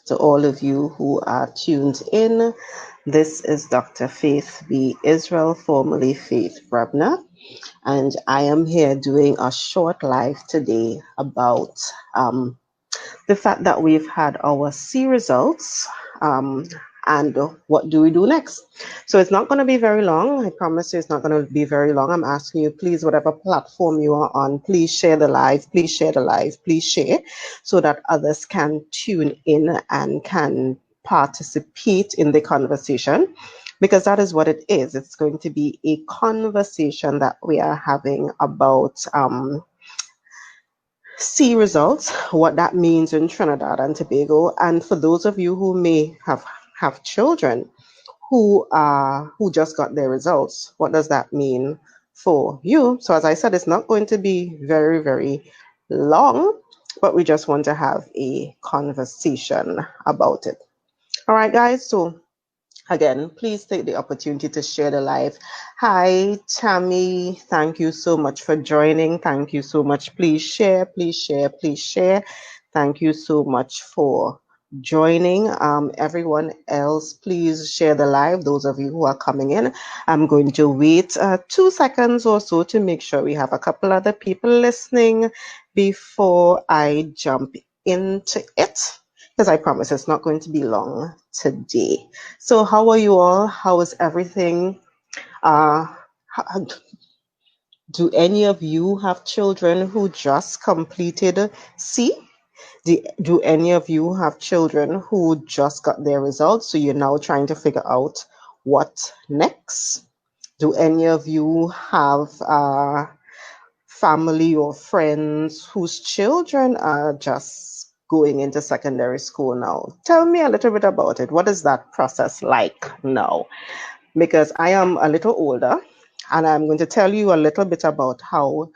to all of you who are tuned in. This is Dr. Faith B.Yisrael, formerly Faith Brebnor, and I am here doing a short live today about the fact that we've had our C results and what do we do next. So it's not going to be very long. I promise you it's not going to be very long. I'm asking you, please, whatever platform you are on, please share the live, please share the live, please share so that others can tune in and can participate in the conversation, because that is what it is. It's going to be a conversation that we are having about C results, what that means in Trinidad and Tobago. And for those of you who may have children who just got their results, what does that mean for you? So as I said, it's not going to be very, very long, but we just want to have a conversation about it. All right, guys. So again, please take the opportunity to share the live. Hi, Tammy. Thank you so much for joining. Thank you so much. Please share, please share, please share. Thank you so much for joining. Everyone else, please share the live. Those of you who are coming in, I'm going to wait 2 seconds or so to make sure we have a couple other people listening before I jump into it, because I promise it's not going to be long today. So how are you all? How is everything? Do any of you have children who just completed C? Do any of you have children who just got their results, so you're now trying to figure out what next? Do any of you have family or friends whose children are just going into secondary school now? Tell me a little bit about it. What is that process like now? Because I am a little older, and I'm going to tell you a little bit about how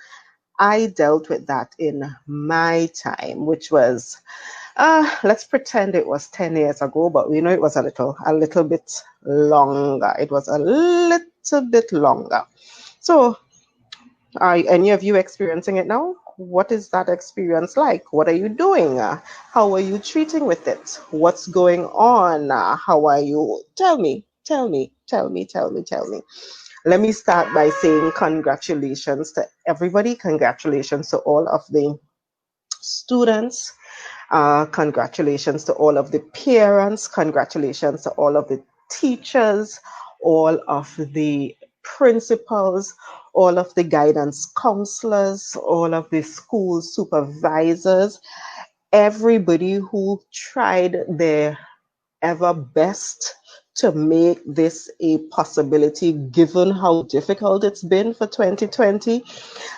I dealt with that in my time, which was, let's pretend it was 10 years ago, but we know it was a little bit longer. It was a little bit longer. So are any of you experiencing it now? What is that experience like? What are you doing? How are you treating with it? What's going on? How are you? Tell me. Let me start by saying congratulations to everybody. Congratulations to all of the students. Congratulations to all of the parents. Congratulations to all of the teachers, all of the principals, all of the guidance counselors, all of the school supervisors, everybody who tried their ever best to make this a possibility, given how difficult it's been for 2020.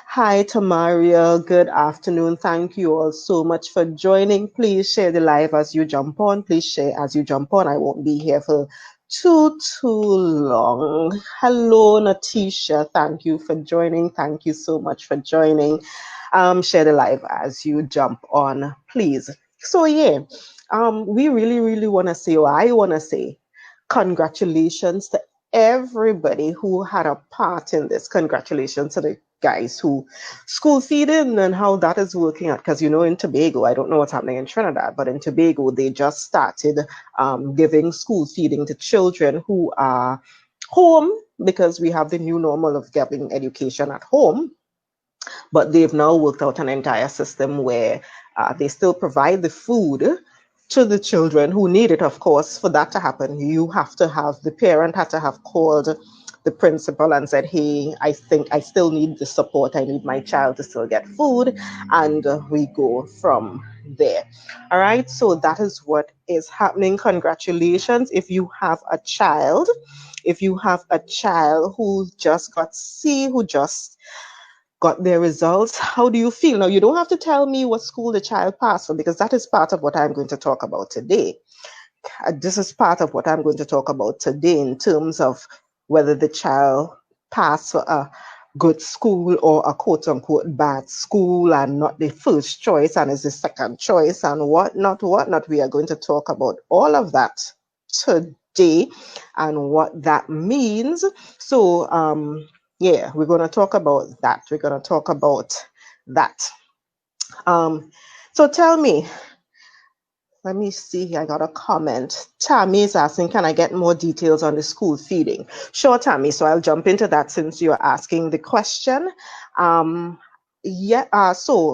Hi, Tamaria. Good afternoon. Thank you all so much for joining. Please share the live as you jump on. Please share as you jump on. I won't be here for too long. Hello, Natisha. Thank you for joining. Thank you so much for joining. Share the live as you jump on, please. So yeah, we really want to say, or I want to say, congratulations to everybody who had a part in this. Congratulations to the guys who school feeding and how that is working out. Because, you know, in Tobago, I don't know what's happening in Trinidad, but in Tobago, they just started giving school feeding to children who are home, because we have the new normal of giving education at home. But they've now worked out an entire system where they still provide the food to the children who need it. Of course, for that to happen, the parent had to have called the principal and said, hey, I think I still need the support. I need my child to still get food. And we go from there. All right. So that is what is happening. Congratulations. If you have a child who just got C, who just got their results, how do you feel? Now, you don't have to tell me what school the child passed for, because that is part of what I'm going to talk about today. This is part of what I'm going to talk about today in terms of whether the child passed for a good school or a quote-unquote bad school and not the first choice and is the second choice and whatnot. We are going to talk about all of that today and what that means. So, yeah, we're going to talk about that. So tell me, Let me see. I got a comment. Tammy is asking, can I get more details on the school feeding? Sure, Tammy. So I'll jump into that since you're asking the question. So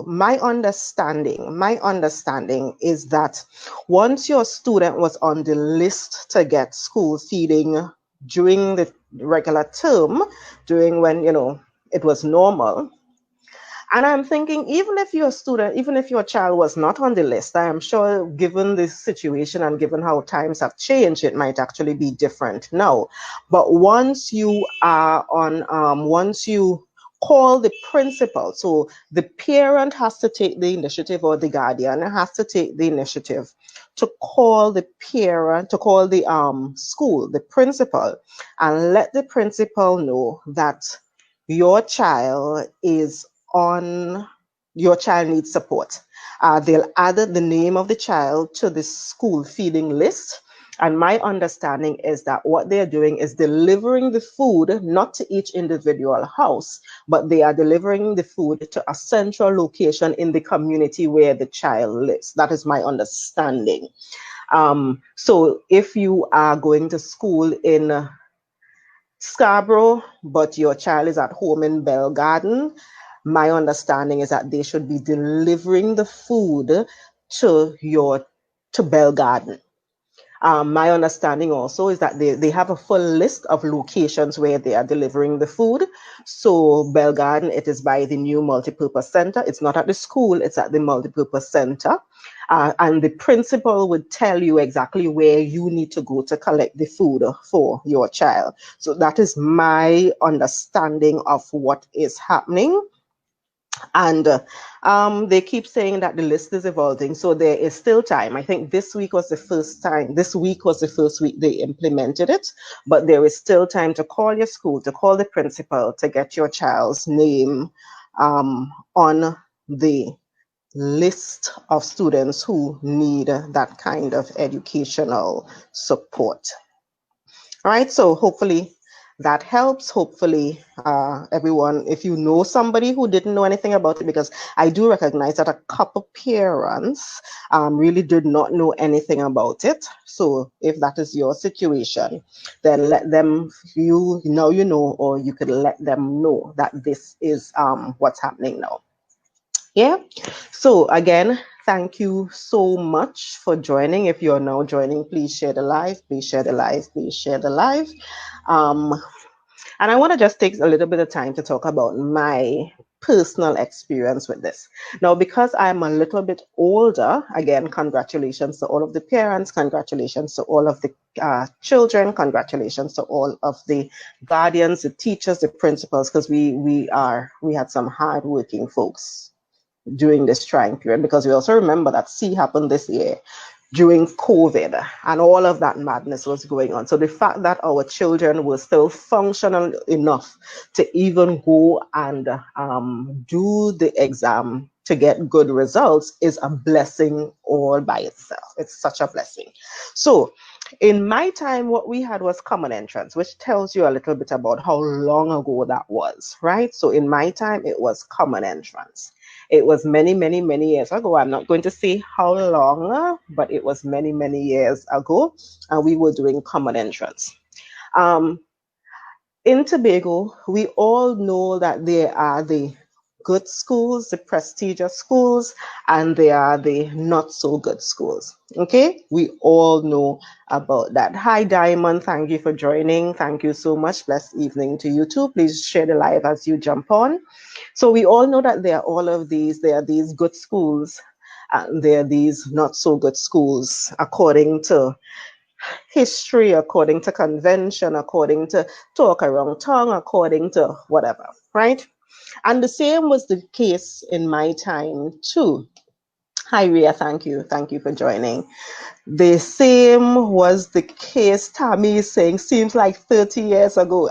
my understanding is that once your student was on the list to get school feeding during the regular term, during when, it was normal. And I'm thinking, even if your student, even if your child was not on the list, I am sure given this situation and given how times have changed, it might actually be different now. But once you are on, once you call the principal, so the parent has to take the initiative, or the guardian has to take the initiative to call the parent, to call the school, the principal, and let the principal know that your child needs support. They'll add the name of the child to the school feeding list. And my understanding is that what they're doing is delivering the food, not to each individual house, but they are delivering the food to a central location in the community where the child lives. That is my understanding. So if you are going to school in Scarborough, but your child is at home in Bell Garden, my understanding is that they should be delivering the food to Bell Garden. My understanding also is that they have a full list of locations where they are delivering the food. So Bell Garden, it is by the new multipurpose center. It's not at the school, it's at the multipurpose center. And the principal would tell you exactly where you need to go to collect the food for your child. So that is my understanding of what is happening. And they keep saying that the list is evolving, so there is still time. I think this week was the first week they implemented it, but there is still time to call your school, to call the principal, to get your child's name on the list of students who need that kind of educational support. All right, so hopefully that helps. Hopefully everyone, if you know somebody who didn't know anything about it, because I do recognize that a couple parents really did not know anything about it. So if that is your situation, then let them, you know, or you could let them know that this is what's happening now. Yeah. So again, thank you so much for joining. If you're now joining, please share the live, please share the live, please share the live. And I want to just take a little bit of time to talk about my personal experience with this. Now, because I'm a little bit older, again, congratulations to all of the parents, congratulations to all of the children, congratulations to all of the guardians, the teachers, the principals, because we had some hardworking folks during this trying period, because we also remember that C happened this year during COVID and all of that madness was going on. So the fact that our children were still functional enough to even go and do the exam to get good results is a blessing all by itself. It's such a blessing. So in my time, what we had was common entrance, which tells you a little bit about how long ago that was, right? So in my time, it was common entrance. It was many, many, many years ago. I'm not going to say how long, but it was many, many years ago, and we were doing common entrance. In Tobago, we all know that there are the good schools, the prestigious schools, and there are the not so good schools. Okay, we all know about that. Hi, Diamond. Thank you for joining. Thank you so much. Blessed evening to you too. Please share the live as you jump on. So we all know that there are all of these, there are these good schools, and there are these not so good schools, according to history, according to convention, according to talk around tongue, according to whatever, right? And the same was the case in my time too. Hi, Ria, thank you. Thank you for joining. The same was the case, Tammy is saying, seems like 30 years ago.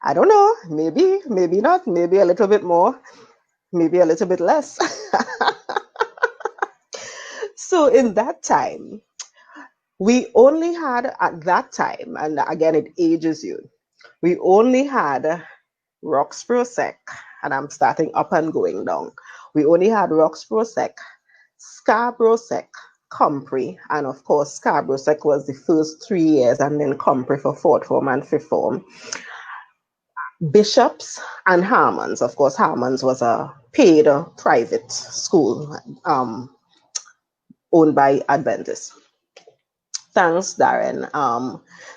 I don't know, maybe not, maybe a little bit more, maybe a little bit less. So in that time, we only had at that time, and again, it ages you, we only had Roxborough Sec, and I'm starting up and going down. We only had Roxborough Sec, Scarborough Sec, Compre, and of course Scarborough Sec was the first 3 years, and then Compre for 4th form and 5th form. Bishops and Harmons. Of course, Harmons was a paid private school owned by Adventists. Thanks, Darren.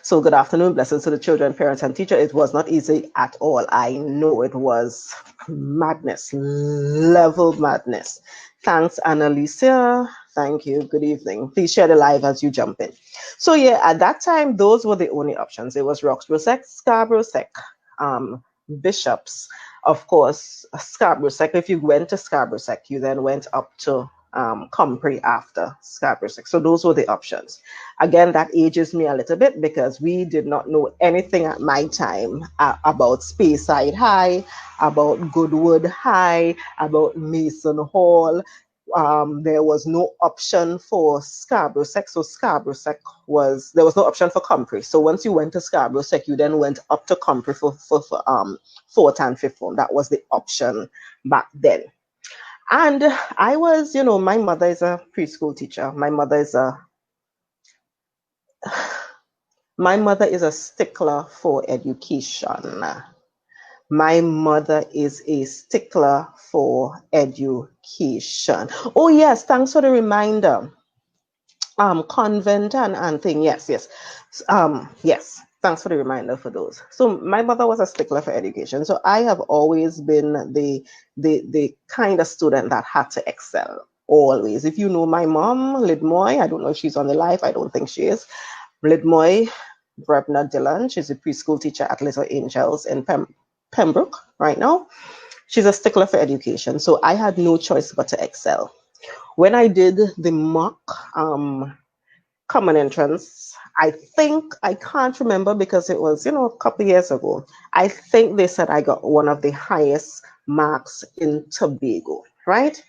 So good afternoon, blessings to the children, parents, and teacher. It was not easy at all. I know it was madness, level madness. Thanks, Annalisa. Thank you. Good evening. Please share the live as you jump in. So yeah, at that time, those were the only options. It was Roxborough Sec, Scarborough Sec, Bishops. Of course, Scarborough Sec. If you went to Scarborough Sec, you then went up to Compre after Scarborough Sec. So those were the options. Again, that ages me a little bit because we did not know anything at my time about Speyside High, about Goodwood High, about Mason Hall. There was no option for Scarborough Sec. So Scarborough Sec there was no option for Compre. So once you went to Scarborough Sec, you then went up to Compre for 4th and 5th form. That was the option back then. And I was, my mother is a preschool teacher. My mother is a stickler for education. My mother is a stickler for education. Oh yes, thanks for the reminder. Convent and thing. Yes. Yes. Thanks for the reminder for those. So my mother was a stickler for education. So I have always been the kind of student that had to excel. Always. If you know my mom, Lidmoy, I don't know if she's on the live. I don't think she is. Lidmoy Brebnor Dillon. She's a preschool teacher at Little Angels in Pembroke right now. She's a stickler for education. So I had no choice but to excel. When I did the mock common entrance, I can't remember because it was, a couple years ago. I think they said I got one of the highest marks in Tobago, right?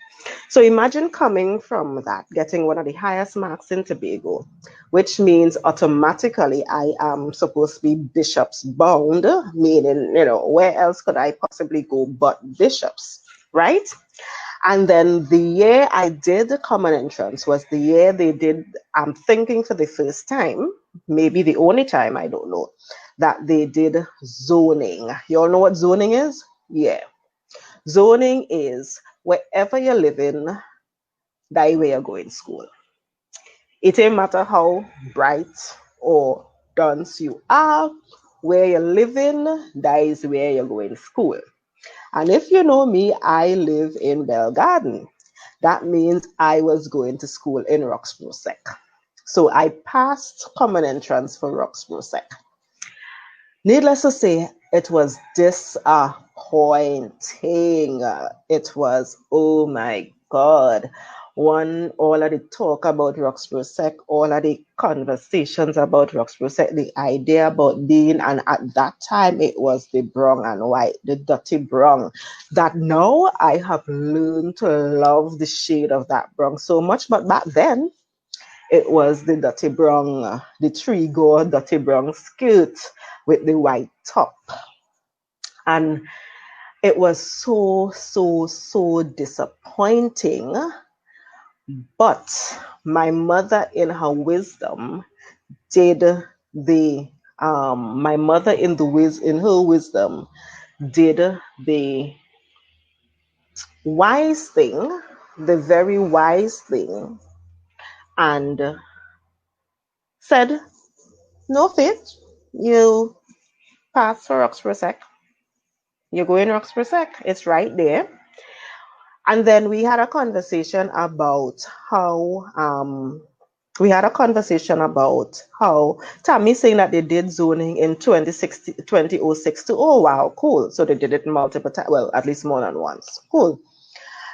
So imagine coming from that, getting one of the highest marks in Tobago, which means automatically I am supposed to be Bishops bound, meaning, where else could I possibly go but Bishops, right? And then the year I did the common entrance was the year they did, I'm thinking for the first time, maybe the only time, I don't know, that they did zoning. You all know what zoning is? Yeah. Zoning is wherever you're living, that's where you're going to school. It ain't matter how bright or dunce you are, where you're living, that is where you're going to school. And if you know me, I live in Bell Garden. That means I was going to school in Roxborough Sec. So I passed common entrance for Roxborough Sec. Needless to say, it was disappointing. It was, oh my God. All of the talk about Roxborough Sec, all of the conversations about Roxborough Sec, the idea about being, and at that time it was the brown and white, the dirty brown, that now I have learned to love the shade of that brown so much. But back then, it was the dirty brown, the three-gore dirty brown skirt with the white top. And it was so disappointing. But my mother in her wisdom did the wise thing, the very wise thing, and said, no, Faith, you pass for Roxborough Sec. You go in Roxborough Sec, it's right there. And then we had a conversation about how Tammy saying that they did zoning in 2006 to, oh wow, cool. So they did it multiple times, well, at least more than once. Cool.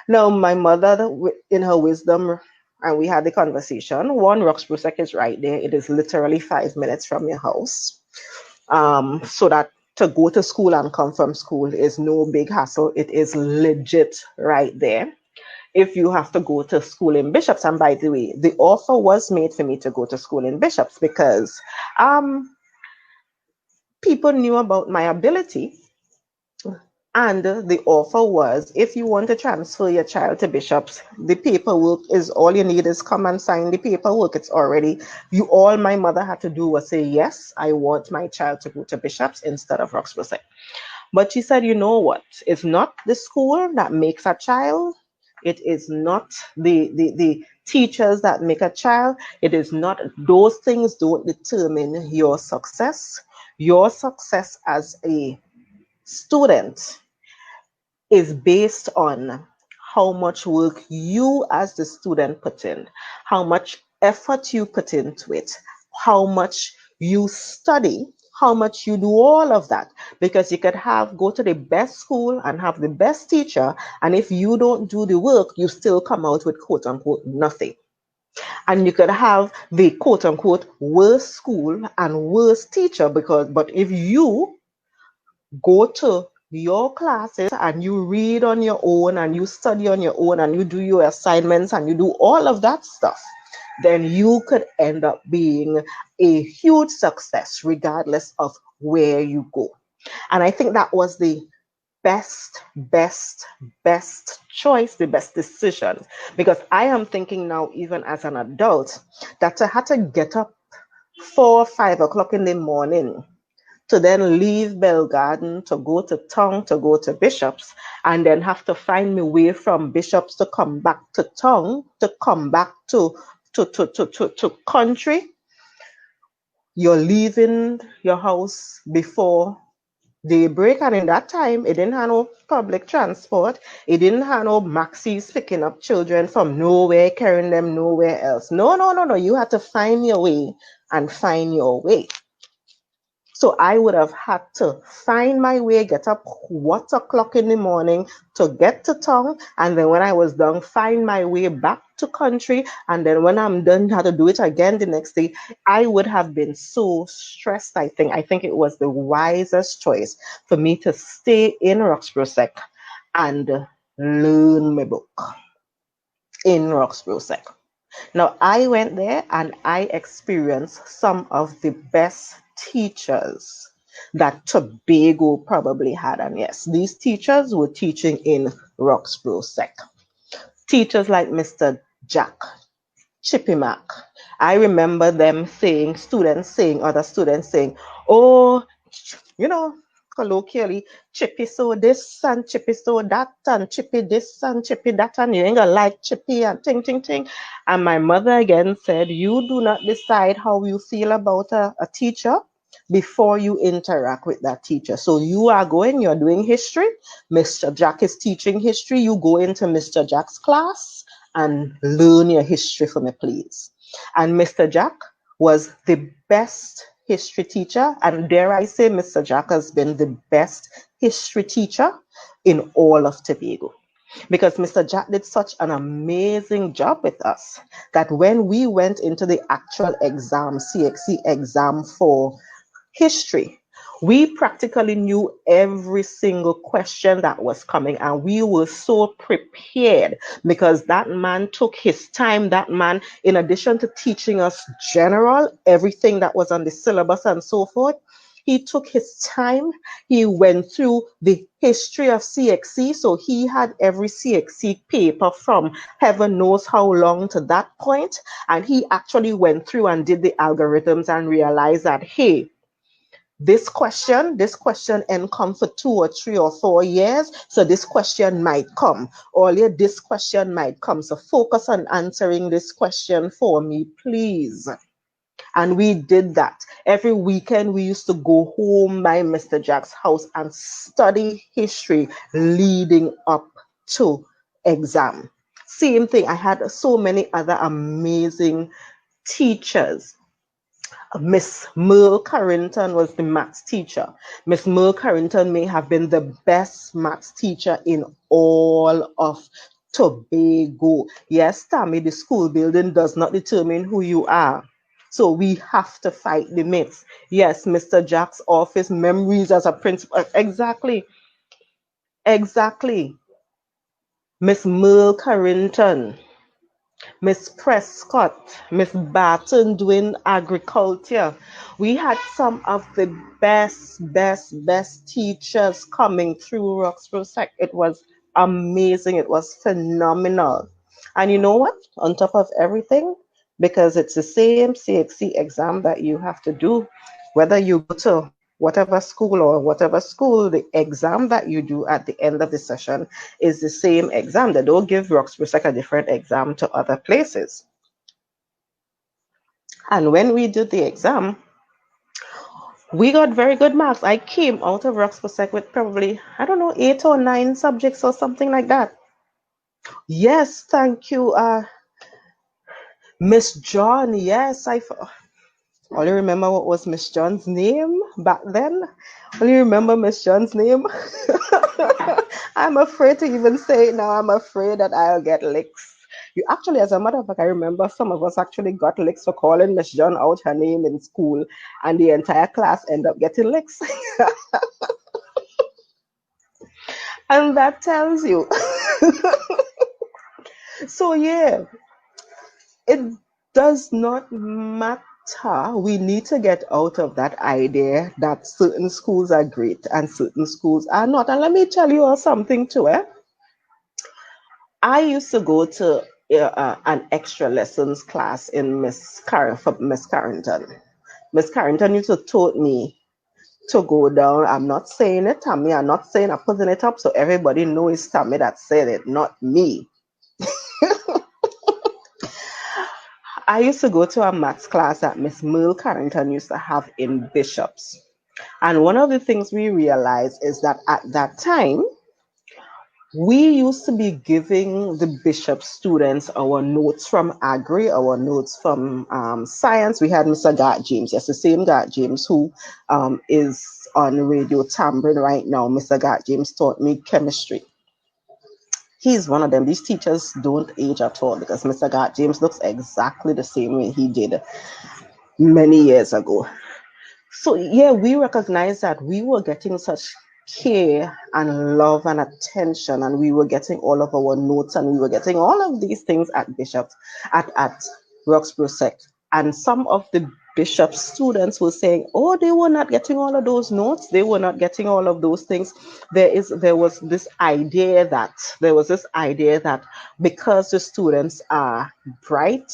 Now my mother, in her wisdom, and we had the conversation, one, Roxborough Sec is right there. It is literally 5 minutes from your house. So that to go to school and come from school is no big hassle. It is legit right there. If you have to go to school in Bishops, and by the way, the offer was made for me to go to school in Bishops because people knew about my ability And the offer was, if you want to transfer your child to Bishops, the paperwork is all you need is come and sign the paperwork. It's already, all my mother had to do was say, yes, I want my child to go to Bishops instead of Roxborough. But she said, you know what? It's not the school that makes a child. It is not the teachers that make a child. It is not, those things don't determine your success. Your success as a student is based on how much work you as the student put in, how much effort you put into it, how much you study, how much you do all of that. Because you could go to the best school and have the best teacher, and if you don't do the work, you still come out with quote unquote nothing. And you could have the quote unquote worst school and worst teacher, but if you go to your classes and you read on your own and you study on your own and you do your assignments and you do all of that stuff, then you could end up being a huge success regardless of where you go. And I think that was the best choice, the best decision, because I am thinking now, even as an adult, that I had to get up 4 or 5 o'clock in the morning to then leave Bell Garden to go to town, to go to Bishops, and then have to find my way from Bishops to come back to town, to come back to country. You're leaving your house before daybreak, and in that time, it didn't have no public transport. It didn't have no maxis picking up children from nowhere, carrying them nowhere else. No. You had to find your way and find your way. So I would have had to find my way, get up what o'clock in the morning to get to town. And then when I was done, find my way back to country. And then when I'm done, had to do it again the next day. I would have been so stressed, I think. I think it was the wisest choice for me to stay in Roxborough Sec and learn my book in Roxborough Sec. Now, I went there and I experienced some of the best teachers that Tobago probably had. And yes, these teachers were teaching in Roxborough Sec. Teachers like Mr. Jack, Chippy Mac. I remember them saying, other students saying, oh, colloquially, Chippy so this and Chippy so that and Chippy this and Chippy that and you ain't gonna like Chippy and ting. And my mother again said, you do not decide how you feel about a teacher before you interact with that teacher. So you're doing history. Mr. Jack is teaching history. You go into Mr. Jack's class and learn your history for me, please. And Mr. Jack was the best history teacher, and dare I say, Mr. Jack has been the best history teacher in all of Tobago, because Mr. Jack did such an amazing job with us that when we went into the actual exam, CXC exam for history, we practically knew every single question that was coming, and we were so prepared because that man took his time. That man, in addition to teaching us everything that was on the syllabus and so forth, he took his time. He went through the history of CXC, so he had every CXC paper from heaven knows how long to that point, and he actually went through and did the algorithms and realized that, hey, this question and come for 2 or 3 or 4 years, so this question might come. Earlier, this question might come. So focus on answering this question for me, please. And we did that. Every weekend, we used to go home by Mr. Jack's house and study history leading up to exam. Same thing. I had so many other amazing teachers. Miss Merle Carrington was the maths teacher. Miss Merle Carrington may have been the best maths teacher in all of Tobago. Yes, Tammy, the school building does not determine who you are. So we have to fight the myths. Yes, Mr. Jack's office, memories as a principal. Exactly. Miss Merle Carrington Miss Prescott, Miss Barton doing agriculture. We had some of the best teachers coming through Roxborough Sec. It was amazing. It was phenomenal. And you know what? On top of everything, because it's the same CXC exam that you have to do, whether you go to whatever school, the exam that you do at the end of the session is the same exam. They don't give Roxborough like a different exam to other places. And when we did the exam, we got very good marks. I came out of Roxborough Sec with probably, I don't know, 8 or 9 subjects or something like that. Yes, thank you, Miss John. Yes, I only remember what was Miss John's name back then. Only remember Miss John's name. I'm afraid to even say it now. I'm afraid that I'll get licks. You actually, as a matter of fact, I remember some of us actually got licks for calling Miss John out her name in school, and the entire class ended up getting licks. And that tells you. So yeah, it does not matter. We need to get out of that idea that certain schools are great and certain schools are not. And let me tell you all something too. I used to go to an extra lessons class in for Miss Carrington. Miss Carrington used to taught me to go down. I'm not saying it, Tammy. I'm not saying I'm putting it up so everybody knows it's Tammy that said it, not me. I used to go to a maths class that Miss Merle Carrington used to have in Bishops. And one of the things we realized is that at that time, we used to be giving the Bishop students our notes from Agri, our notes from science. We had Mr. Gart James, yes, the same Gart James who is on Radio Tambrin right now. Mr. Gart James taught me chemistry. He's one of them. These teachers don't age at all because Mr. Gart James looks exactly the same way he did many years ago. So yeah, we recognize that we were getting such care and love and attention, and we were getting all of our notes, and we were getting all of these things at Bishop, at Roxborough Sec. And some of the Bishop students were saying, oh, they were not getting all of those notes, they were not getting all of those things. There was this idea that because the students are bright,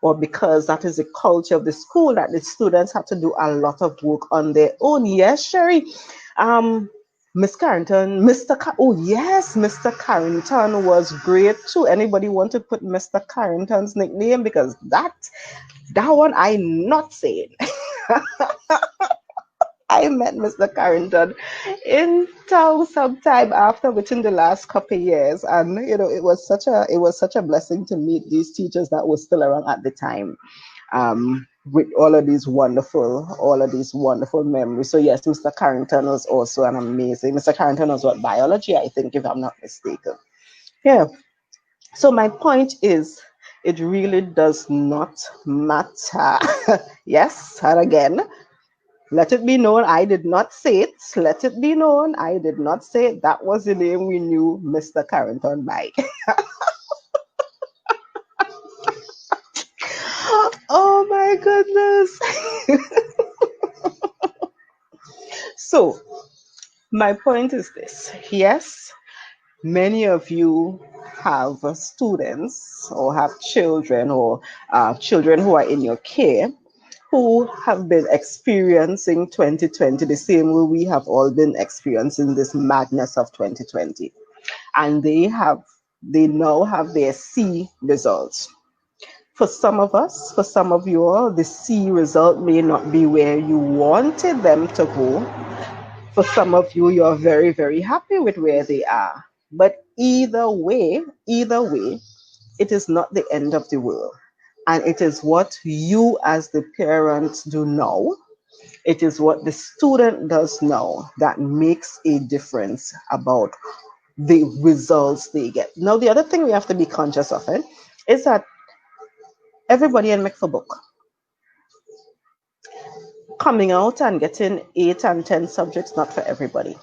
or because that is the culture of the school, that the students have to do a lot of work on their own. Yes, Sherry. Miss Carrington, Mr. Carrington was great too. Anybody want to put Mr. Carrington's nickname? Because that one I'm not saying. I met Mr. Carrington in town sometime after within the last couple of years, and it was such a blessing to meet these teachers that were still around at the time, with all of these wonderful memories. So yes, Mr. Carrington was also an amazing. Mr. Carrington was what, biology, I think, if I'm not mistaken. Yeah. So my point is, it really does not matter. Yes, and again, let it be known, I did not say it. Let it be known, I did not say it. That was the name we knew Mr. Carrington by. Oh my goodness. So, my point is this. Yes, many of you have students or have children or children who are in your care who have been experiencing 2020 the same way we have all been experiencing this madness of 2020. And they now have their C results. For some of us, for some of you all, the C result may not be where you wanted them to go. For some of you, you're very, very happy with where they are. But either way, it is not the end of the world. And it is what you as the parents do now. It is what the student does now that makes a difference about the results they get. Now, the other thing we have to be conscious of is that everybody in Book coming out and getting 8 and 10 subjects, not for everybody.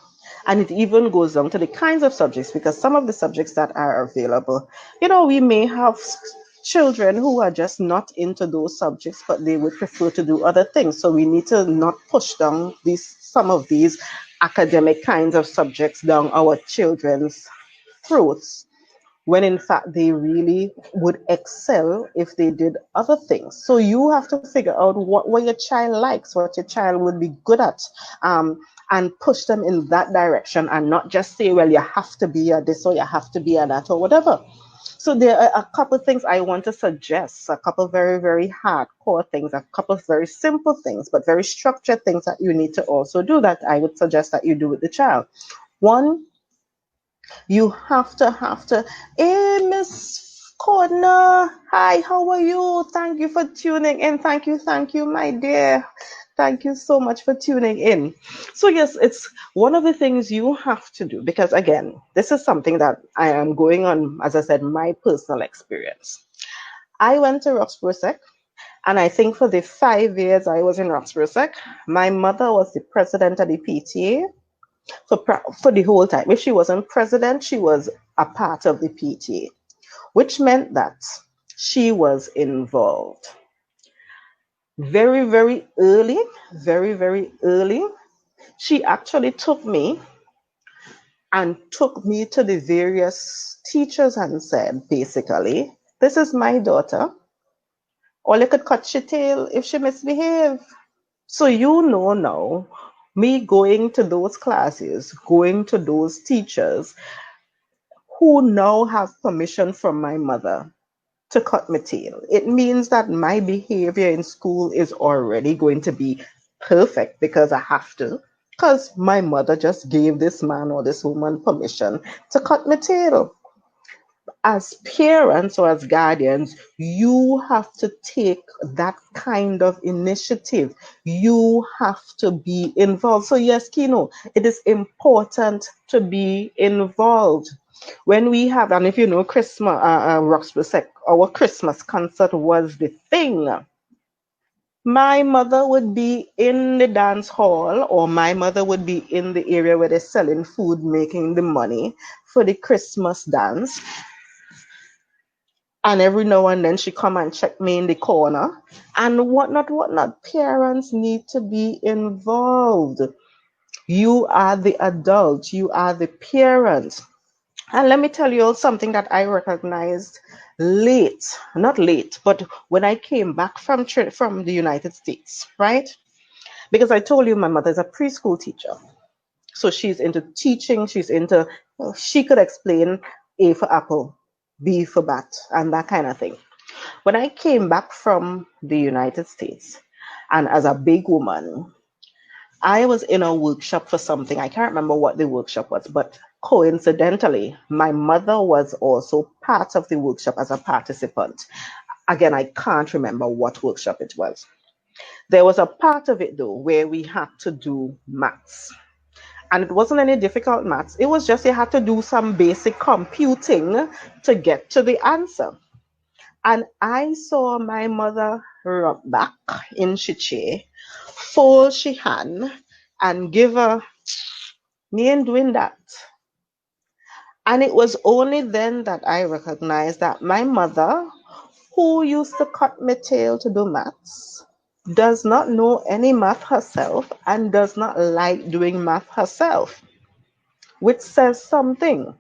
And it even goes down to the kinds of subjects, because some of the subjects that are available, we may have children who are just not into those subjects, but they would prefer to do other things. So we need to not push down some of these academic kinds of subjects down our children's throats, when in fact they really would excel if they did other things. So you have to figure out what your child likes, what your child would be good at, um, and push them in that direction, and not just say, well, you have to be a this or you have to be a that or whatever. So there are a couple of things I want to suggest, a couple of very, very hardcore things, a couple of very simple things, but very structured things that you need to also do, that I would suggest that you do with the child. One, you have to, hey, Miss Corner, hi, how are you? Thank you for tuning in. Thank you, my dear. Thank you so much for tuning in. So yes, it's one of the things you have to do, because again, this is something that I am going on, as I said, my personal experience. I went to Roxborough Sec, and I think for the 5 years I was in Roxborough Sec, my mother was the president of the PTA for the whole time. If she wasn't president, she was a part of the PTA, which meant that she was involved very, very, very early. She actually took me to the various teachers and said, basically, this is my daughter, or you could cut your tail if she misbehave. So you know now, me going to those classes, going to those teachers who now have permission from my mother to cut my tail. It means that my behavior in school is already going to be perfect, because I have to, because my mother just gave this man or this woman permission to cut my tail. As parents or as guardians, you have to take that kind of initiative. You have to be involved. So yes, Kino, it is important to be involved. When we have, and if you know Christmas, Roxbury Sec, our Christmas concert was the thing. My mother would be in the dance hall, or my mother would be in the area where they're selling food, making the money for the Christmas dance. And every now and then she come and check me in the corner and whatnot. Parents need to be involved. You are the adult, you are the parent. And let me tell you something that I recognized late, not late, but when I came back from the United States, right? Because I told you my mother is a preschool teacher. So she's into teaching, she could explain A for apple, B for bat, and that kind of thing. When I came back from the United States, and as a big woman, I was in a workshop for something. I can't remember what the workshop was, but coincidentally, my mother was also part of the workshop as a participant. Again, I can't remember what workshop it was. There was a part of it though where we had to do maths. And it wasn't any difficult maths. It was just you had to do some basic computing to get to the answer. And I saw my mother rock back in she chair, fold she hand, and give her, me ain't doing that. And it was only then that I recognized that my mother, who used to cut my tail to do maths, does not know any math herself and does not like doing math herself, which says something.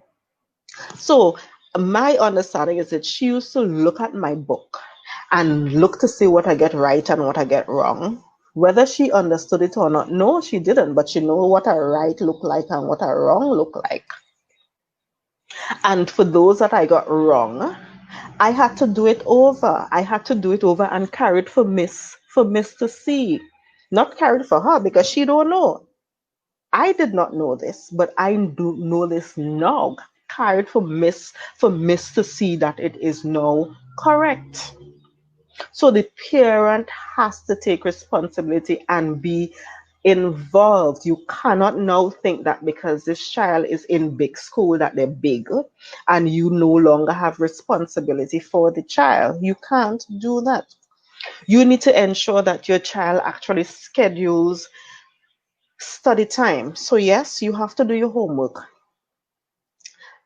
So my understanding is that she used to look at my book and look to see what I get right and what I get wrong. Whether she understood it or not, no, she didn't, but she knew what a right looked like and what a wrong looked like. And for those that I got wrong, I had to do it over. I had to do it over and carry it for Miss to see. Not carry it for her because she don't know. I did not know this, but I do know this now. Carried for Miss to see that it is now correct. So the parent has to take responsibility and be involved. You cannot now think that because this child is in big school that they're big and you no longer have responsibility for the child. You can't do that. You need to ensure that your child actually schedules study time. So yes, you have to do your homework.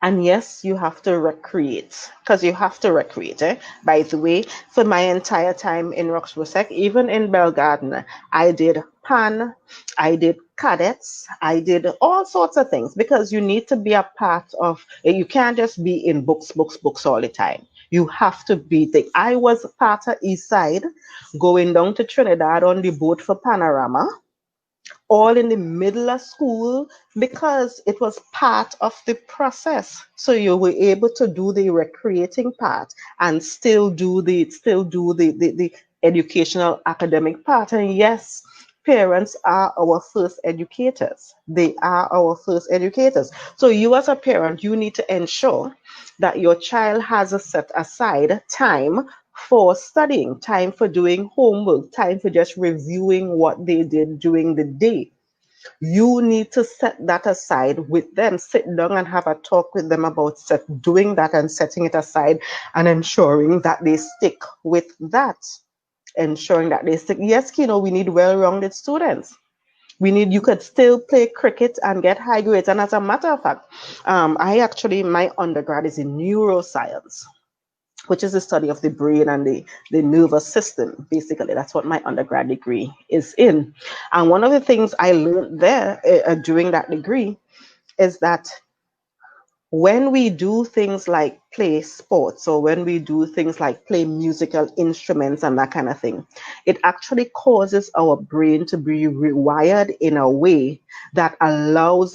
And yes, you have to recreate, because you have to recreate. By the way, for my entire time in Roxbursek, even in Belgarden, I did PAN, I did cadets, I did all sorts of things, because you need to be a part of, you can't just be in books, books, books all the time. You have to be the, I was part of East Side, going down to Trinidad on the boat for Panorama, all in the middle of school, because it was part of the process. So you were able to do the recreating part and still do the educational academic part. And yes, parents are our first educators. They are our first educators. So you as a parent, you need to ensure that your child has a set aside time for studying, time for doing homework, time for just reviewing what they did during the day. You need to set that aside with them. Sit down and have a talk with them about doing that and setting it aside and ensuring that they stick with that. Ensuring that they stick. Yes, Kino, we need well-rounded students. You could still play cricket and get high grades. And as a matter of fact, my undergrad is in neuroscience, which is the study of the brain and the nervous system. Basically, that's what my undergrad degree is in. And one of the things I learned there during that degree is that when we do things like play sports, or when we do things like play musical instruments and that kind of thing, it actually causes our brain to be rewired in a way that allows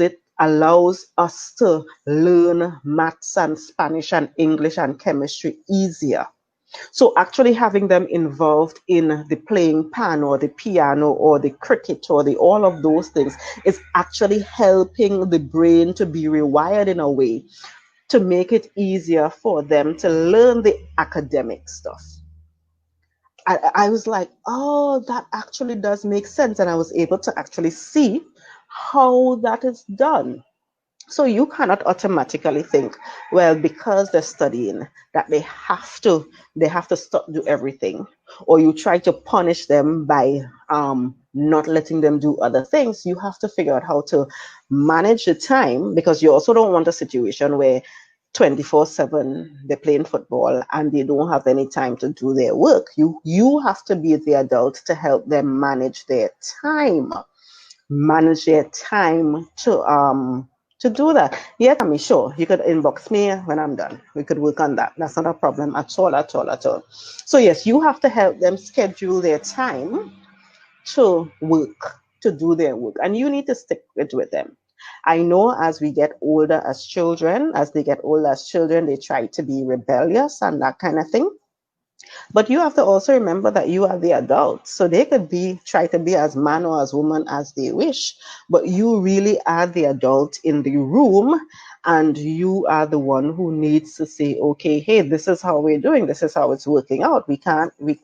us to learn maths and Spanish and English and chemistry easier. So actually having them involved in the playing pan or the piano or the cricket or the all of those things is actually helping the brain to be rewired in a way to make it easier for them to learn the academic stuff. I was like, oh, that actually does make sense. And I was able to actually see how that is done. So you cannot automatically think, well, because they're studying, that they have to stop do everything, or you try to punish them by not letting them do other things. You have to figure out how to manage the time, because you also don't want a situation where 24/7 they're playing football and they don't have any time to do their work. You have to be the adult to help them manage their time to do that. Yeah, Tammy, sure. You could inbox me when I'm done. We could work on that. That's not a problem at all, at all, at all. So yes, you have to help them schedule their time to work, to do their work. And you need to stick with them. I know as we get older as children, they try to be rebellious and that kind of thing. But you have to also remember that you are the adult. So they could try to be as man or as woman as they wish, but you really are the adult in the room, and you are the one who needs to say, okay, hey, this is how we're doing. This is how it's working out. We can't be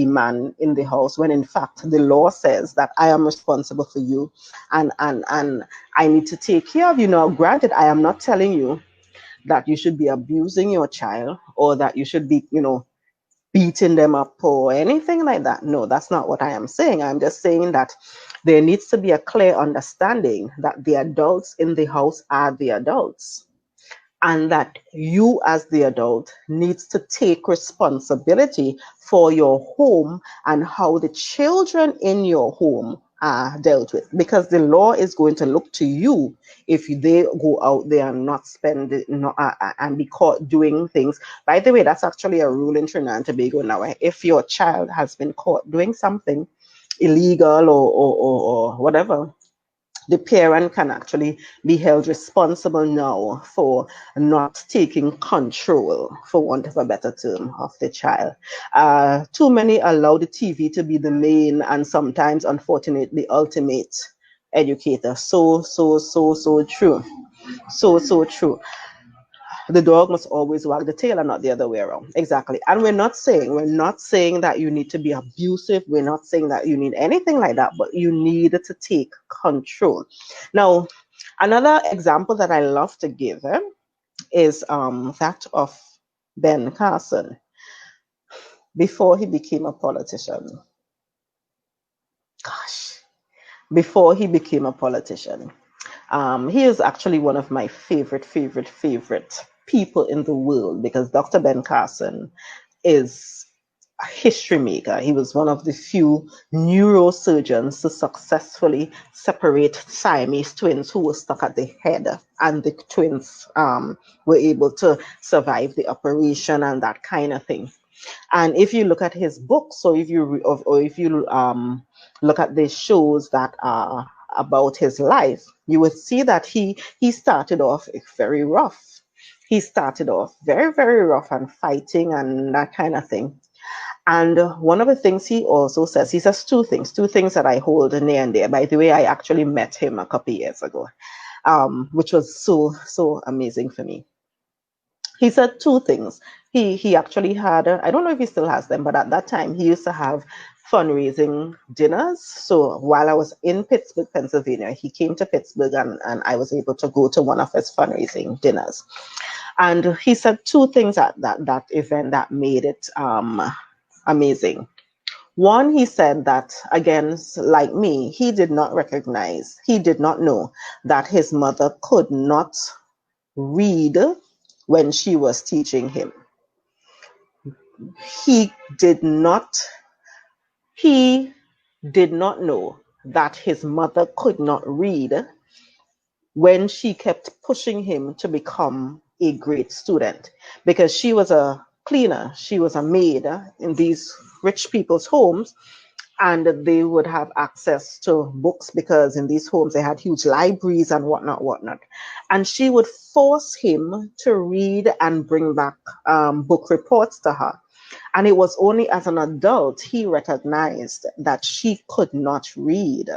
man in the house, when in fact the law says that I am responsible for you and I need to take care of you. Now, granted, I am not telling you that you should be abusing your child, or that you should be, beating them up or anything like that. No, that's not what I am saying. I'm just saying that there needs to be a clear understanding that the adults in the house are the adults, and that you as the adult needs to take responsibility for your home and how the children in your home are dealt with, because the law is going to look to you if they go out there and not spend it, and be caught doing things. By the way, that's actually a rule in Trinidad and Tobago now. If your child has been caught doing something illegal or whatever, the parent can actually be held responsible now for not taking control, for want of a better term, of the child. Too many allow the TV to be the main and sometimes, unfortunately, ultimate educator. So true. So true. The dog must always wag the tail and not the other way around. Exactly. And we're not saying that you need to be abusive. We're not saying that you need anything like that, but you need to take control. Now, another example that I love to give is that of Ben Carson before he became a politician. Gosh, before he became a politician. He is actually one of my favorite people in the world, because Dr. Ben Carson is a history maker. He was one of the few neurosurgeons to successfully separate Siamese twins who were stuck at the head, and the twins were able to survive the operation and that kind of thing. And if you look at his books, or if you look at the shows that are about his life, you would see that he started off very rough. He started off very rough and fighting and that kind of thing. And one of the things he also says, he says two things that I hold near and dear. By the way, I actually met him a couple years ago, which was so amazing for me. He said two things. He actually had, I don't know if he still has them, but at that time he used to have fundraising dinners. So while I was in Pittsburgh, Pennsylvania, he came to Pittsburgh, and I was able to go to one of his fundraising dinners. And he said two things at that event that made it amazing. One, he said that, again, like me, he did not know that his mother could not read when she was teaching him. He did not know that his mother could not read when she kept pushing him to become a great student, because she was a cleaner, she was a maid in these rich people's homes, and they would have access to books because in these homes they had huge libraries and whatnot. And she would force him to read and bring back book reports to her. And it was only as an adult he recognized that she could not read.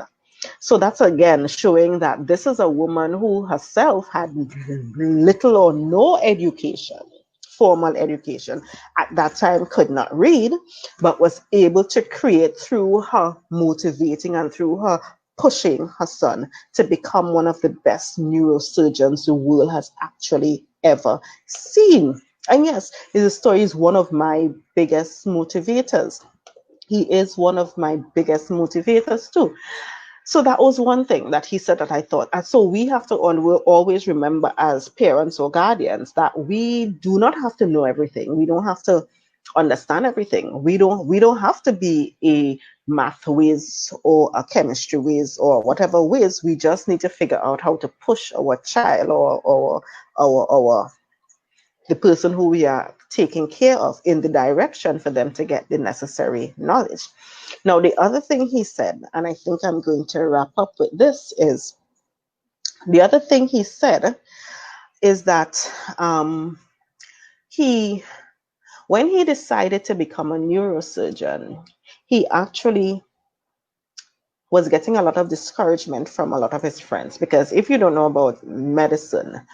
So that's again showing that this is a woman who herself had little or no education, formal education at that time, could not read, but was able to create through her motivating and through her pushing her son to become one of the best neurosurgeons the world has actually ever seen. And yes, his story is one of my biggest motivators. He is one of my biggest motivators too. So that was one thing that he said that I thought. And so we have to always remember as parents or guardians that we do not have to know everything. We don't have to understand everything. We don't have to be a math whiz or a chemistry whiz or whatever whiz. We just need to figure out how to push our child or our the person who we are taking care of in the direction for them to get the necessary knowledge. Now, the other thing he said, and I think I'm going to wrap up with this, is the other thing he said is that when he decided to become a neurosurgeon, he actually was getting a lot of discouragement from a lot of his friends, because if you don't know about medicine,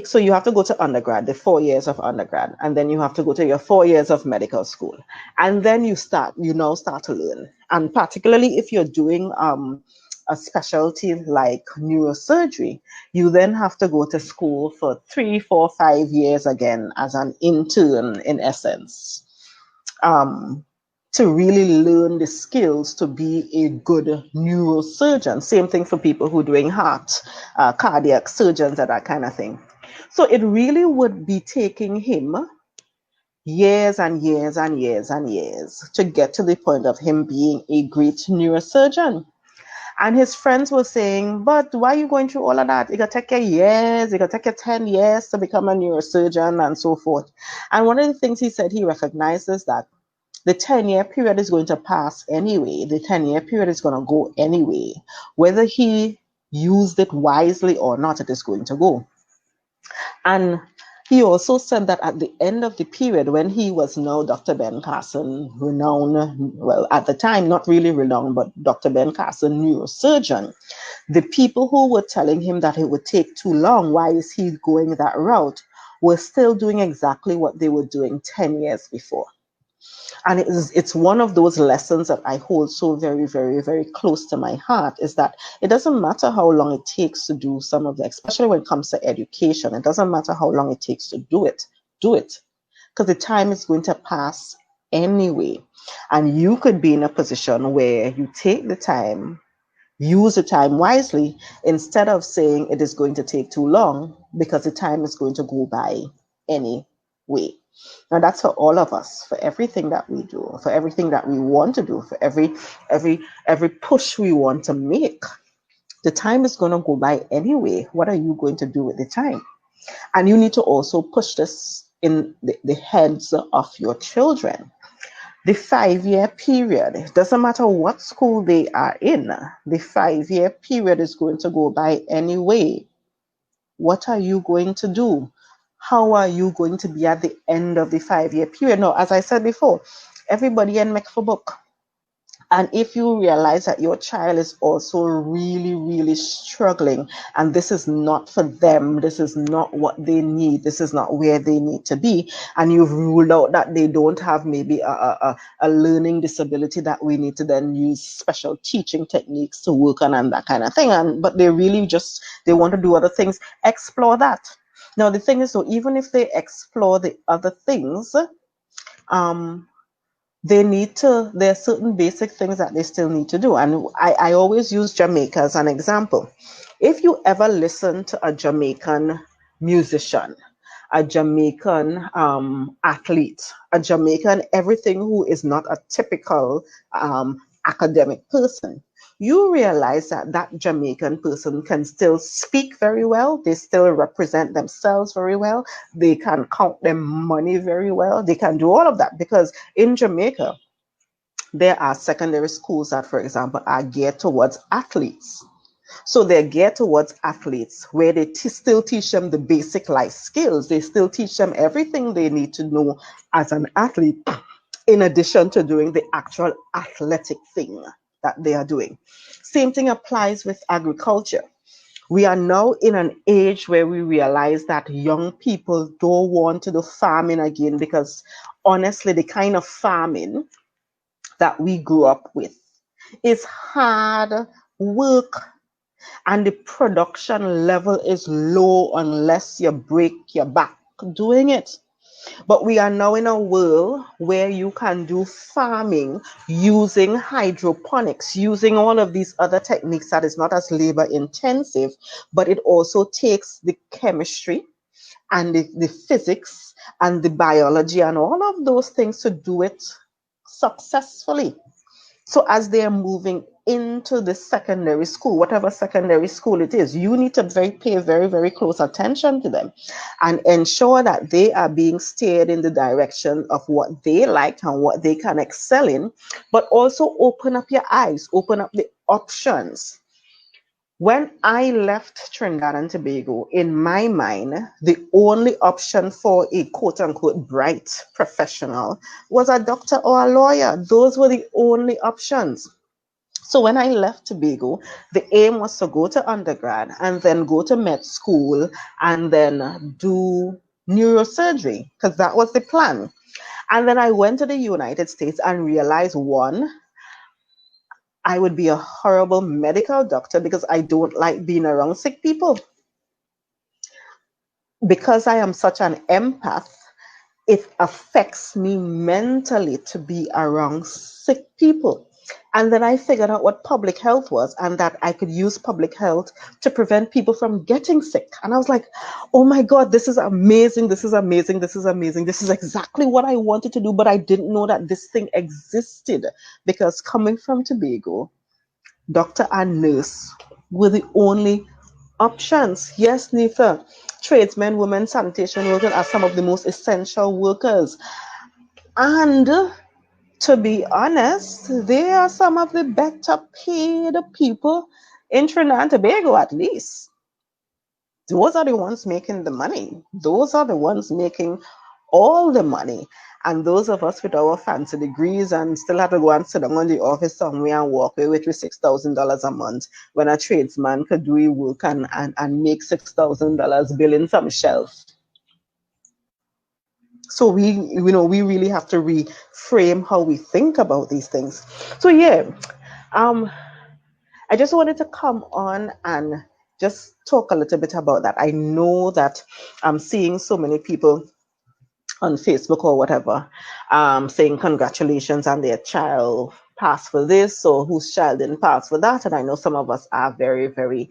so you have to go to undergrad, the 4 years of undergrad, and then you have to go to your 4 years of medical school. And then you now start to learn. And particularly if you're doing a specialty like neurosurgery, you then have to go to school for 3, 4, 5 years again as an intern, in essence, to really learn the skills to be a good neurosurgeon. Same thing for people who are doing heart, cardiac surgeons, and that kind of thing. So it really would be taking him years and years and years and years to get to the point of him being a great neurosurgeon. And his friends were saying, but why are you going through all of that? It could take you years, it could take you 10 years to become a neurosurgeon and so forth. And one of the things he said he recognizes that the 10-year period is going to pass anyway. The 10-year period is going to go anyway. Whether he used it wisely or not, it is going to go. And he also said that at the end of the period, when he was now Dr. Ben Carson, renowned, well, at the time, not really renowned, but Dr. Ben Carson, neurosurgeon, the people who were telling him that it would take too long, why is he going that route, were still doing exactly what they were doing 10 years before. And it's one of those lessons that I hold so very, very, very close to my heart, is that it doesn't matter how long it takes to do some of the, especially when it comes to education, it doesn't matter how long it takes to do it, because the time is going to pass anyway. And you could be in a position where you take the time, use the time wisely instead of saying it is going to take too long because the time is going to go by anyway. Now that's for all of us, for everything that we do, for everything that we want to do, for every push we want to make. The time is going to go by anyway. What are you going to do with the time? And you need to also push this in the heads of your children. The 5-year period, it doesn't matter what school they are in, the 5-year period is going to go by anyway. What are you going to do? How are you going to be at the end of the 5-year period? Now, as I said before, everybody in make for book. And if you realize that your child is also really, really struggling, and this is not for them, this is not what they need, this is not where they need to be, and you've ruled out that they don't have maybe a learning disability that we need to then use special teaching techniques to work on and that kind of thing, but they really just, they want to do other things, explore that. Now, the thing is, so even if they explore the other things, there are certain basic things that they still need to do. And I always use Jamaica as an example. If you ever listen to a Jamaican musician, a Jamaican athlete, a Jamaican everything who is not a typical academic person, you realize that that Jamaican person can still speak very well. They still represent themselves very well. They can count their money very well. They can do all of that because in Jamaica, there are secondary schools that, for example, are geared towards athletes. So they're geared towards athletes where they still teach them the basic life skills. They still teach them everything they need to know as an athlete, in addition to doing the actual athletic thing that they are doing. Same thing applies with agriculture. We are now in an age where we realize that young people don't want to do farming again because honestly, the kind of farming that we grew up with is hard work and the production level is low unless you break your back doing it. But we are now in a world where you can do farming using hydroponics, using all of these other techniques that is not as labor intensive, but it also takes the chemistry and the physics and the biology and all of those things to do it successfully. So as they are moving into the secondary school, whatever secondary school it is, you need to pay very, very close attention to them and ensure that they are being steered in the direction of what they like and what they can excel in, but also open up your eyes, open up the options. When I left Trinidad and Tobago, in my mind, the only option for a quote unquote bright professional was a doctor or a lawyer. Those were the only options. So when I left Tobago, the aim was to go to undergrad and then go to med school and then do neurosurgery, because that was the plan. And then I went to the United States and realized, one, I would be a horrible medical doctor because I don't like being around sick people. Because I am such an empath, it affects me mentally to be around sick people. And then I figured out what public health was and that I could use public health to prevent people from getting sick. And I was like, oh my God, this is amazing. This is amazing. This is amazing. This is exactly what I wanted to do. But I didn't know that this thing existed because coming from Tobago, doctor and nurse were the only options. Yes, Nitha, tradesmen, women, sanitation workers are some of the most essential workers. And to be honest, they are some of the better paid people in Trinidad and Tobago, at least. Those are the ones making the money. Those are the ones making all the money. And those of us with our fancy degrees and still have to go and sit down in the office somewhere and walk away with $6,000 a month when a tradesman could do work and make $6,000 billing some shelf. So we really have to reframe how we think about these things. So yeah, I just wanted to come on and just talk a little bit about that. I know that I'm seeing so many people on Facebook or whatever saying congratulations on their child pass for this or whose child didn't pass for that. And I know some of us are very, very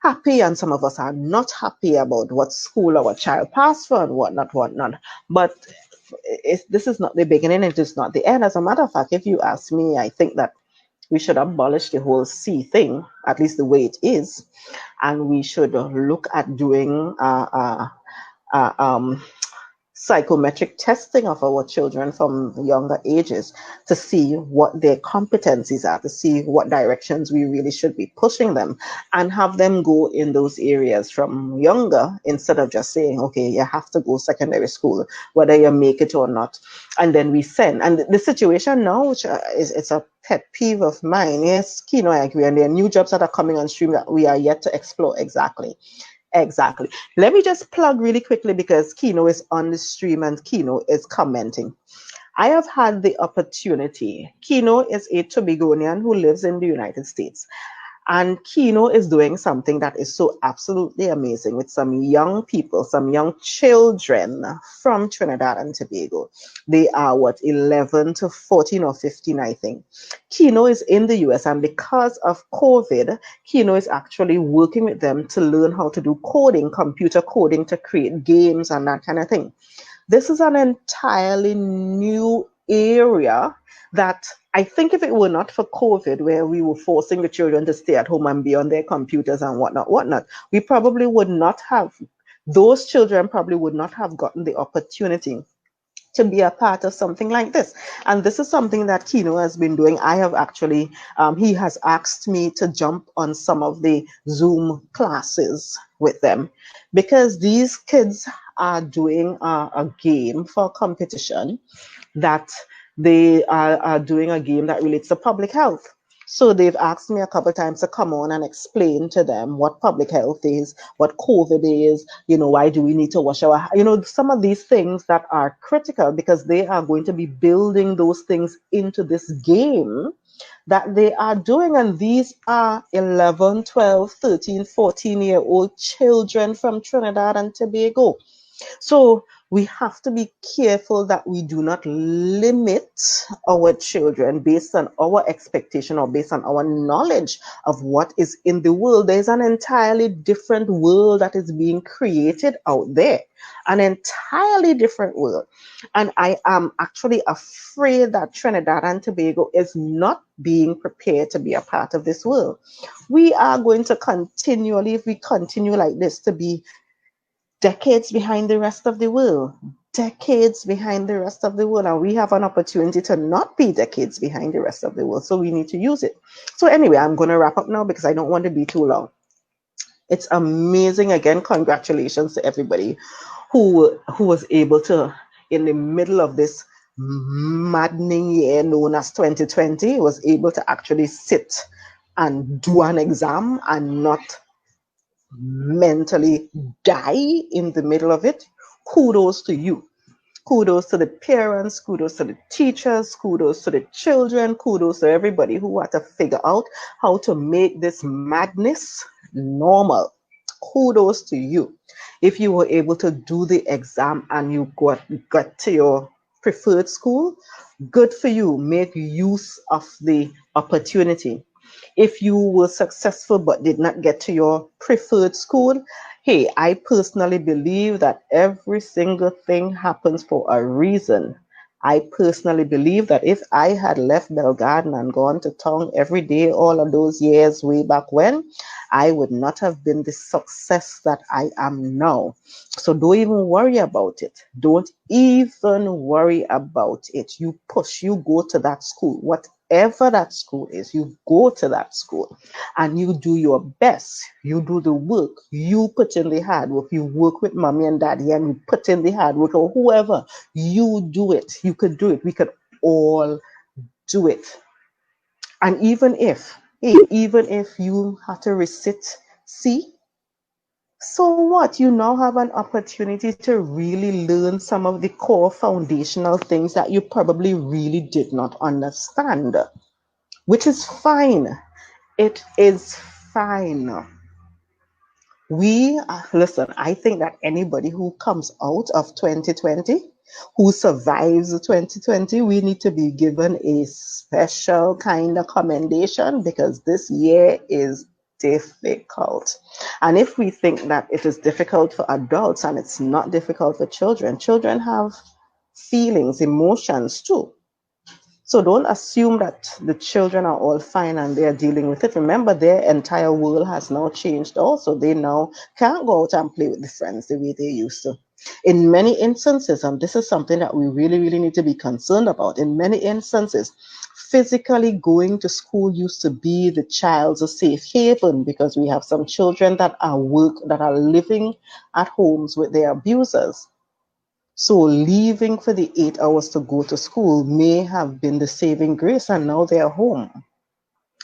happy and some of us are not happy about what school our child passed for and whatnot. But this is not the beginning, it is not the end. As a matter of fact, if you ask me, I think that we should abolish the whole C thing, at least the way it is, and we should look at doing psychometric testing of our children from younger ages to see what their competencies are, to see what directions we really should be pushing them, and have them go in those areas from younger instead of just saying, okay, you have to go secondary school, whether you make it or not. And then we send. And the situation now, which it's a pet peeve of mine, yes, Kino, I agree, and there are new jobs that are coming on stream that we are yet to explore exactly. Exactly. Let me just plug really quickly because Kino is on the stream and Kino is commenting. I have had the opportunity. Kino is a Tobagonian who lives in the United States. And Kino is doing something that is so absolutely amazing with some young people, some young children from Trinidad and Tobago. They are 11 to 14 or 15, I think. Kino is in the US, and because of COVID, Kino is actually working with them to learn how to do coding, computer coding, to create games and that kind of thing. This is an entirely new area that I think if it were not for COVID, where we were forcing the children to stay at home and be on their computers and whatnot, we probably would not have, those children probably would not have gotten the opportunity to be a part of something like this. And this is something that Kino has been doing. I have actually, he has asked me to jump on some of the Zoom classes with them because these kids are doing a game for competition that they are doing a game that relates to public health. So they've asked me a couple of times to come on and explain to them what public health is, what COVID is, why do we need to wash our, some of these things that are critical because they are going to be building those things into this game that they are doing. And these are 11, 12, 13, 14-year-old children from Trinidad and Tobago. So we have to be careful that we do not limit our children based on our expectation or based on our knowledge of what is in the world. There's an entirely different world that is being created out there, an entirely different world. And I am actually afraid that Trinidad and Tobago is not being prepared to be a part of this world. We are going to continually, if we continue like this, to be decades behind the rest of the world, decades behind the rest of the world. And we have an opportunity to not be decades behind the rest of the world. So we need to use it. So anyway, I'm going to wrap up now because I don't want to be too long. It's amazing. Again, congratulations to everybody who was able to, in the middle of this maddening year known as 2020, was able to actually sit and do an exam and not mentally die in the middle of it. Kudos to you. Kudos to the parents, kudos to the teachers, kudos to the children, kudos to everybody who had to figure out how to make this madness normal. Kudos to you. If you were able to do the exam and you got to your preferred school, good for you. Make use of the opportunity. If you were successful but did not get to your preferred school, hey, I personally believe that every single thing happens for a reason. I personally believe that if I had left Bell Garden and gone to town every day all of those years way back when, I would not have been the success that I am now. So don't even worry about it. Don't even worry about it. You push, you go to that school, whatever that school is, you go to that school and you do your best. You do the work. You put in the hard work. You work with mommy and daddy and you put in the hard work, or whoever. You do it. You could do it. We could all do it. And even if you have to resit C, so what? You now have an opportunity to really learn some of the core foundational things that you probably really did not understand, which is fine. It is fine. Listen, I think that anybody who comes out of 2020 who survives 2020, we need to be given a special kind of commendation because this year is difficult. And if we think that it is difficult for adults and it's not difficult for children, children have feelings, emotions too. So don't assume that the children are all fine and they are dealing with it. Remember, their entire world has now changed also. They now can't go out and play with the friends the way they used to. In many instances, and this is something that we really, really need to be concerned about, in many instances, physically going to school used to be the child's safe haven because we have some children that are living at homes with their abusers. So leaving for the 8 hours to go to school may have been the saving grace, and now they're home.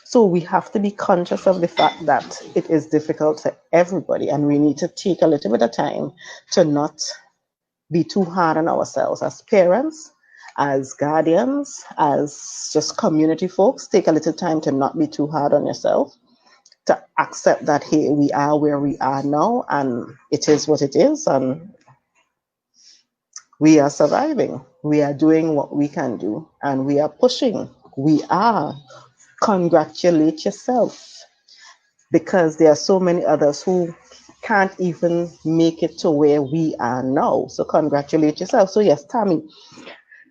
So we have to be conscious of the fact that it is difficult for everybody, and we need to take a little bit of time to not be too hard on ourselves as parents, as guardians, as just community folks. Take a little time to not be too hard on yourself, to accept that, hey, we are where we are now, and it is what it is, and we are surviving. We are doing what we can do, and we are pushing. We are. Congratulate yourself, because there are so many others who can't even make it to where we are now. So congratulate yourself. So yes, Tammy,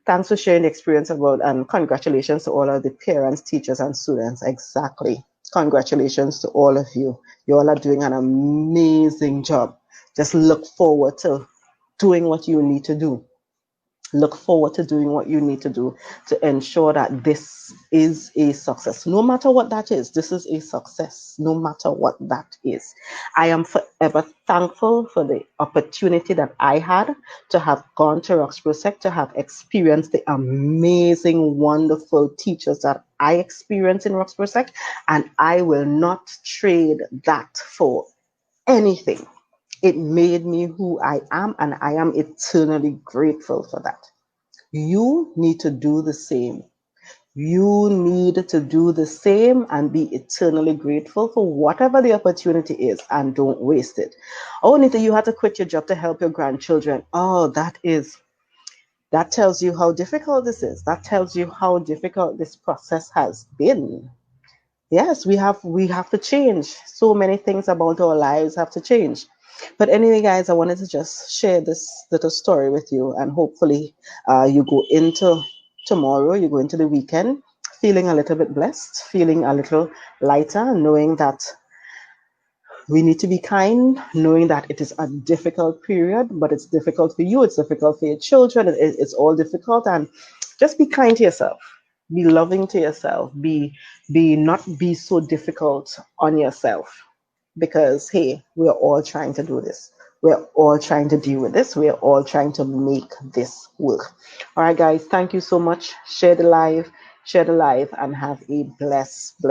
thanks for sharing the experience about, and congratulations to all of the parents, teachers, and students. Exactly. Congratulations to all of you. You all are doing an amazing job. Just look forward to doing what you need to do. Look forward to doing what you need to do to ensure that this is a success. No matter what that is, this is a success, no matter what that is. I am forever thankful for the opportunity that I had to have gone to Roxborough Sec, to have experienced the amazing, wonderful teachers that I experienced in Roxborough Sec, and I will not trade that for anything. It made me who I am, and I am eternally grateful for that. You need to do the same. You need to do the same and be eternally grateful for whatever the opportunity is, and don't waste it. Oh, Nita, you had to quit your job to help your grandchildren. Oh, that tells you how difficult this is. That tells you how difficult this process has been. Yes, we have to change. So many things about our lives have to change. But anyway, guys, I wanted to just share this little story with you, and hopefully you go into tomorrow, you go into the weekend feeling a little bit blessed, feeling a little lighter, knowing that we need to be kind, knowing that it is a difficult period, but it's difficult for you, it's difficult for your children, it's all difficult, and just be kind to yourself. Be loving to yourself. Not be so difficult on yourself, because hey, we're all trying to do this. We're all trying to deal with this. We're all trying to make this work. All right, guys, thank you so much. Share the live, and have a blessed